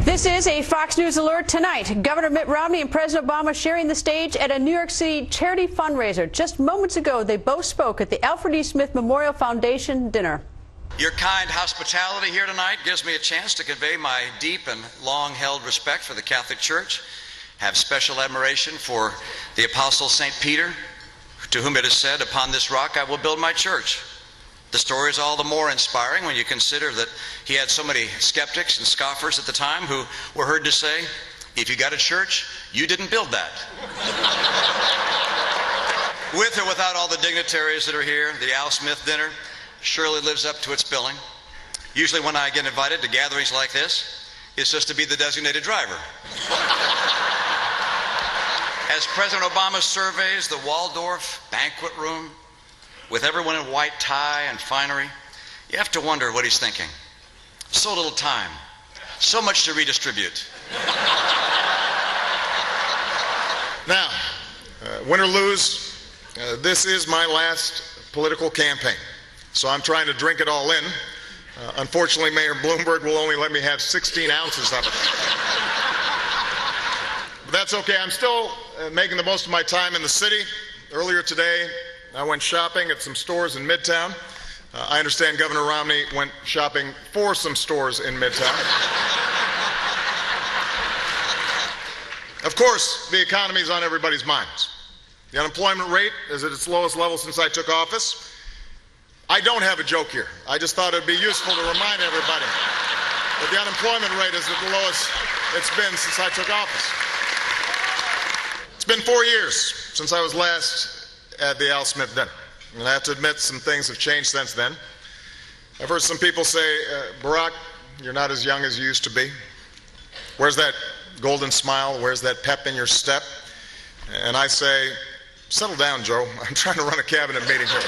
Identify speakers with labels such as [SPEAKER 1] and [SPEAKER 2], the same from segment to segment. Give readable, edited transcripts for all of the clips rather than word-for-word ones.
[SPEAKER 1] This is a Fox News alert tonight. Governor Mitt Romney and President Obama sharing the stage at a New York City charity fundraiser. Just moments ago, they both spoke at the Alfred E. Smith Memorial Foundation dinner.
[SPEAKER 2] Your kind hospitality here tonight gives me a chance to convey my deep and long-held respect for the Catholic Church, have special admiration for the Apostle St. Peter, to whom it is said, "Upon this rock I will build my church." The story is all the more inspiring when you consider that he had so many skeptics and scoffers at the time who were heard to say, "If you got a church, you didn't build that." With or without all the dignitaries that are here, the Al Smith dinner surely lives up to its billing. Usually when I get invited to gatherings like this, it's just to be the designated driver. As President Obama surveys the Waldorf banquet room, with everyone in white tie and finery, you have to wonder what he's thinking. So little time, so much to redistribute.
[SPEAKER 3] Now, win or lose, this is my last political campaign, so I'm trying to drink it all in. Unfortunately, Mayor Bloomberg will only let me have 16 ounces of it. But that's okay. I'm still making the most of my time in the city. Earlier today, I went shopping at some stores in Midtown. I understand Governor Romney went shopping for some stores in Midtown. Of course, the economy is on everybody's minds. The unemployment rate is at its lowest level since I took office. I don't have a joke here. I just thought it would be useful to remind everybody that the unemployment rate is at the lowest it's been since I took office. It's been 4 years since I was last at the Al Smith dinner, and I have to admit some things have changed since then. I've heard some people say, Barack, you're not as young as you used to be. Where's that golden smile? Where's that pep in your step? And I say, settle down, Joe. I'm trying to run a cabinet meeting here.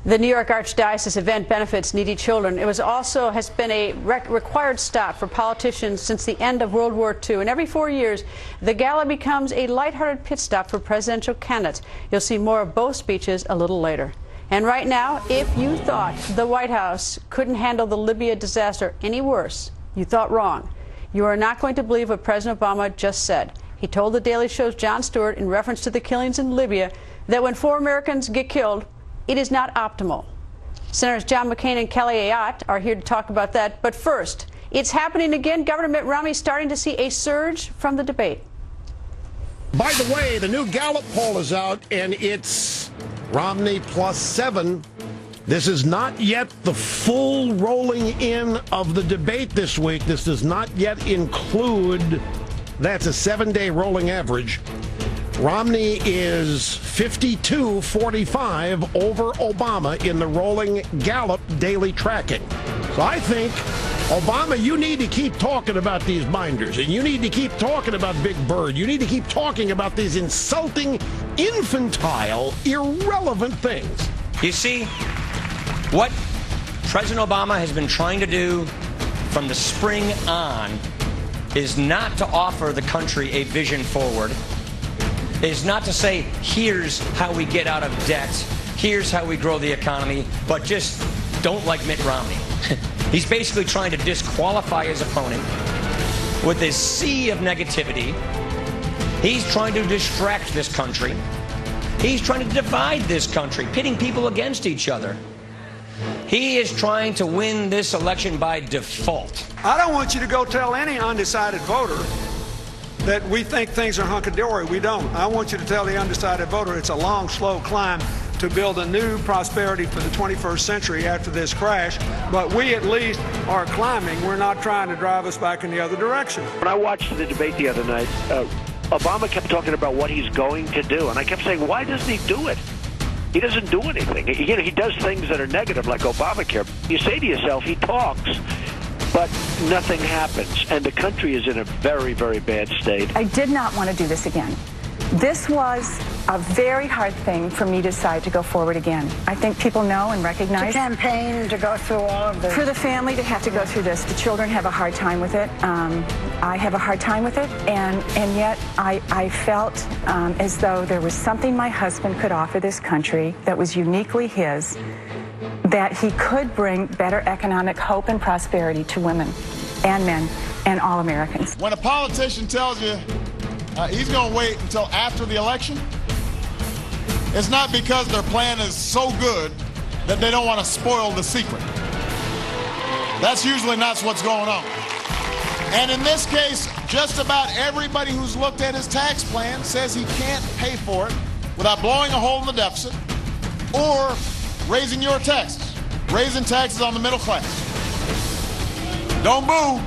[SPEAKER 1] The New York Archdiocese event benefits needy children. It has been a required stop for politicians since the end of World War II. And every 4 years, the gala becomes a lighthearted pit stop for presidential candidates. You'll see more of both speeches a little later. And right now, if you thought the White House couldn't handle the Libya disaster any worse, you thought wrong. You are not going to believe what President Obama just said. He told The Daily Show's Jon Stewart, in reference to the killings in Libya, that when 4 Americans get killed, it is not optimal. Senators John McCain and Kelly Ayotte are here to talk about that. But first, it's happening again. Governor Mitt Romney is starting to see a surge from the debate.
[SPEAKER 4] By the way, the new Gallup poll is out, and it's Romney +7. This is not yet the full rolling in of the debate this week. This does not yet include, that's a 7-day rolling average. Romney is 52-45 over Obama in the rolling Gallup daily tracking. So I think, Obama, you need to keep talking about these binders, and you need to keep talking about Big Bird. You need to keep talking about these insulting, infantile, irrelevant things.
[SPEAKER 5] You see, what President Obama has been trying to do from the spring on is not to offer the country a vision forward, is not to say, here's how we get out of debt, here's how we grow the economy, but just don't like Mitt Romney. He's basically trying to disqualify his opponent with this sea of negativity. He's trying to distract this country. He's trying to divide this country, pitting people against each other. He is trying to win this election by default.
[SPEAKER 6] I don't want you to go tell any undecided voter that we think things are hunky-dory. We don't. I want you to tell the undecided voter it's a long, slow climb to build a new prosperity for the 21st century after this crash, but we at least are climbing. We're not trying to drive us back in the other direction.
[SPEAKER 7] When I watched the debate the other night, Obama kept talking about what he's going to do, and I kept saying, why doesn't he do it? He doesn't do anything. He does things that are negative, like Obamacare. You say to yourself, he talks, but nothing happens, and the country is in a very, very bad state.
[SPEAKER 8] I did not want to do this again. This was a very hard thing for me to decide to go forward again. I think people know and recognize.
[SPEAKER 9] To campaign, to go through all of this.
[SPEAKER 8] For the family to have to go through this. The children have a hard time with it. I have a hard time with it, and yet I felt as though there was something my husband could offer this country that was uniquely his, that he could bring better economic hope and prosperity to women and men and all Americans.
[SPEAKER 3] When a politician tells you he's going to wait until after the election, it's not because their plan is so good that they don't want to spoil the secret. That's usually not what's going on. And in this case, just about everybody who's looked at his tax plan says he can't pay for it without blowing a hole in the deficit or raising your taxes, raising taxes on the middle class. Don't boo.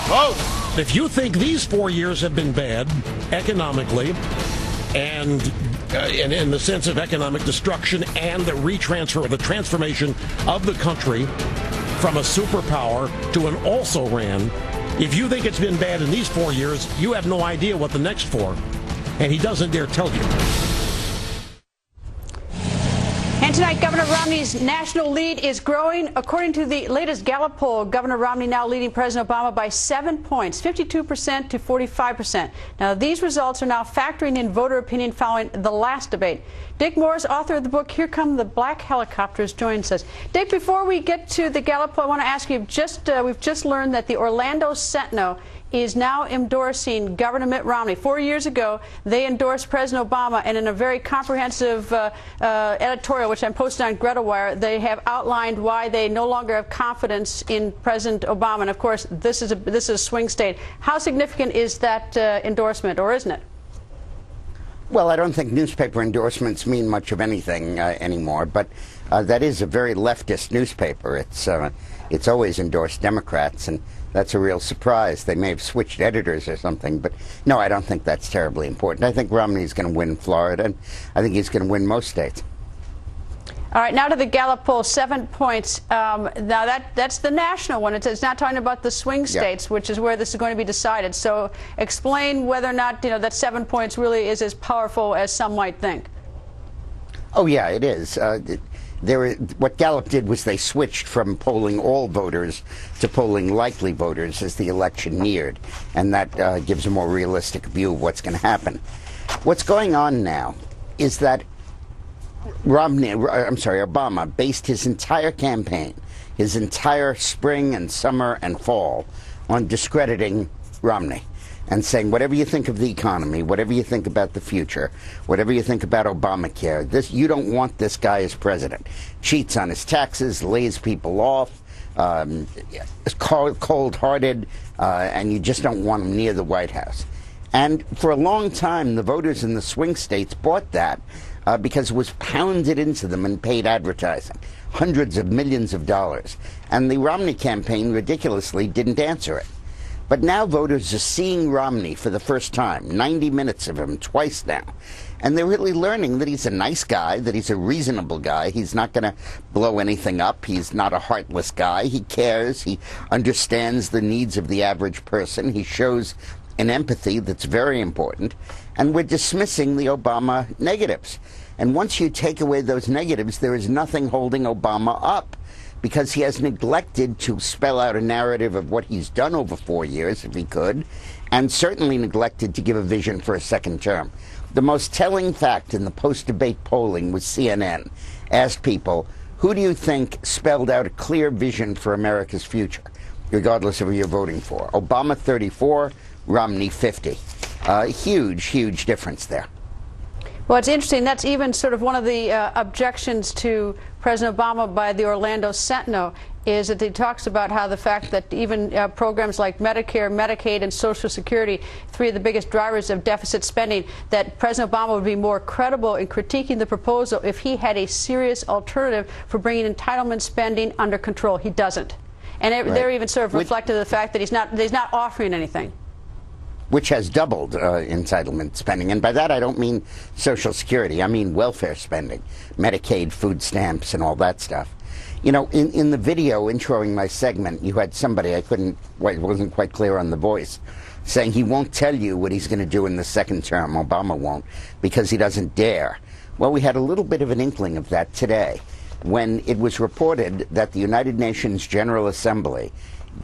[SPEAKER 3] Vote.
[SPEAKER 4] If you think these 4 years have been bad economically, and in the sense of economic destruction and the transformation of the country from a superpower to an also-ran, if you think it's been bad in these 4 years, you have no idea what the next 4, and he doesn't dare tell you.
[SPEAKER 1] And tonight, Governor Romney's national lead is growing. According to the latest Gallup poll, Governor Romney now leading President Obama by 7 points, 52% to 45%. Now, these results are now factoring in voter opinion following the last debate. Dick Morris, author of the book Here Come the Black Helicopters, joins us. Dick, before we get to the Gallup poll, I want to ask you, we've just learned that the Orlando Sentinel is now endorsing Governor Mitt Romney. 4 years ago, they endorsed President Obama, and in a very comprehensive editorial, which I'm posting on Greta Wire, they have outlined why they no longer have confidence in President Obama. And of course, this is a swing state. How significant is that endorsement, or isn't it?
[SPEAKER 10] Well, I don't think newspaper endorsements mean much of anything anymore, but that is a very leftist newspaper. It's always endorsed Democrats, and that's a real surprise. They may have switched editors or something, but no, I don't think that's terribly important. I think Romney's going to win Florida, and I think he's going to win most states.
[SPEAKER 1] All right, now to the Gallup poll, 7 points. Now that's the national one. It's not talking about the swing states, which is where this is going to be decided. So explain whether or not that 7 points really is as powerful as some might think.
[SPEAKER 10] Oh yeah, it is. What Gallup did was they switched from polling all voters to polling likely voters as the election neared, and that gives a more realistic view of what's going to happen. What's going on now is that Obama based his entire campaign, his entire spring and summer and fall, on discrediting Romney and saying, whatever you think of the economy, whatever you think about the future, whatever you think about Obamacare, you don't want this guy as president. Cheats on his taxes, lays people off, is cold-hearted, and you just don't want him near the White House. And for a long time, the voters in the swing states bought that because it was pounded into them in paid advertising, hundreds of millions of dollars. And the Romney campaign ridiculously didn't answer it. But now voters are seeing Romney for the first time, 90 minutes of him, twice now. And they're really learning that he's a nice guy, that he's a reasonable guy. He's not going to blow anything up. He's not a heartless guy. He cares. He understands the needs of the average person. He shows an empathy that's very important. And we're dismissing the Obama negatives. And once you take away those negatives, there is nothing holding Obama up, because he has neglected to spell out a narrative of what he's done over 4 years, if he could, and certainly neglected to give a vision for a second term. The most telling fact in the post-debate polling was CNN asked people, who do you think spelled out a clear vision for America's future, regardless of who you're voting for? Obama 34, Romney 50. Huge, huge difference there.
[SPEAKER 1] Well, it's interesting. That's even sort of one of the objections to President Obama by the Orlando Sentinel, is that he talks about how the fact that even programs like Medicare, Medicaid, and Social Security, three of the biggest drivers of deficit spending, that President Obama would be more credible in critiquing the proposal if he had a serious alternative for bringing entitlement spending under control. He doesn't. And they're even sort of reflective of the fact that he's not offering anything.
[SPEAKER 10] Which has doubled entitlement spending. And by that, I don't mean Social Security. I mean welfare spending, Medicaid, food stamps, and all that stuff. You know, in the video introing my segment, you had somebody, wasn't quite clear on the voice, saying he won't tell you what he's going to do in the second term. Obama won't, because he doesn't dare. Well, we had a little bit of an inkling of that today, when it was reported that the United Nations General Assembly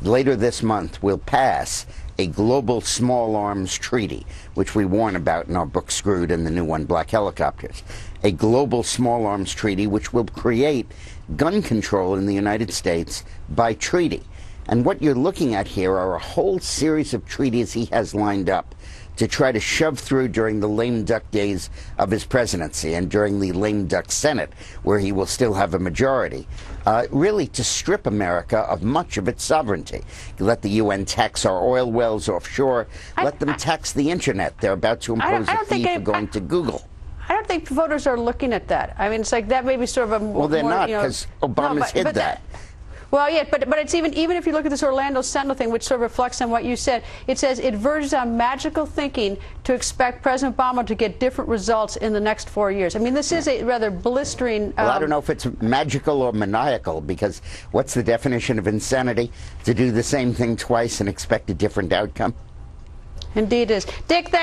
[SPEAKER 10] later this month will pass a global small arms treaty, which we warn about in our book Screwed and the new one, Black Helicopters. A global small arms treaty which will create gun control in the United States by treaty. And what you're looking at here are a whole series of treaties he has lined up to try to shove through during the lame duck days of his presidency and during the lame duck Senate, where he will still have a majority, really to strip America of much of its sovereignty. Let the UN tax our oil wells offshore. Let them tax the Internet. They're about to impose a fee for going to Google.
[SPEAKER 1] I don't think voters are looking at that. I mean, it's like that may be sort of a more...
[SPEAKER 10] Well, they're not, because Obama's hid that.
[SPEAKER 1] Well, yeah, but it's even if you look at this Orlando Sentinel thing, which sort of reflects on what you said, it says it verges on magical thinking to expect President Obama to get different results in the next 4 years. I mean, this is a rather blistering...
[SPEAKER 10] Well, I don't know if it's magical or maniacal, because what's the definition of insanity? To do the same thing twice and expect a different outcome?
[SPEAKER 1] Indeed it is. Dick,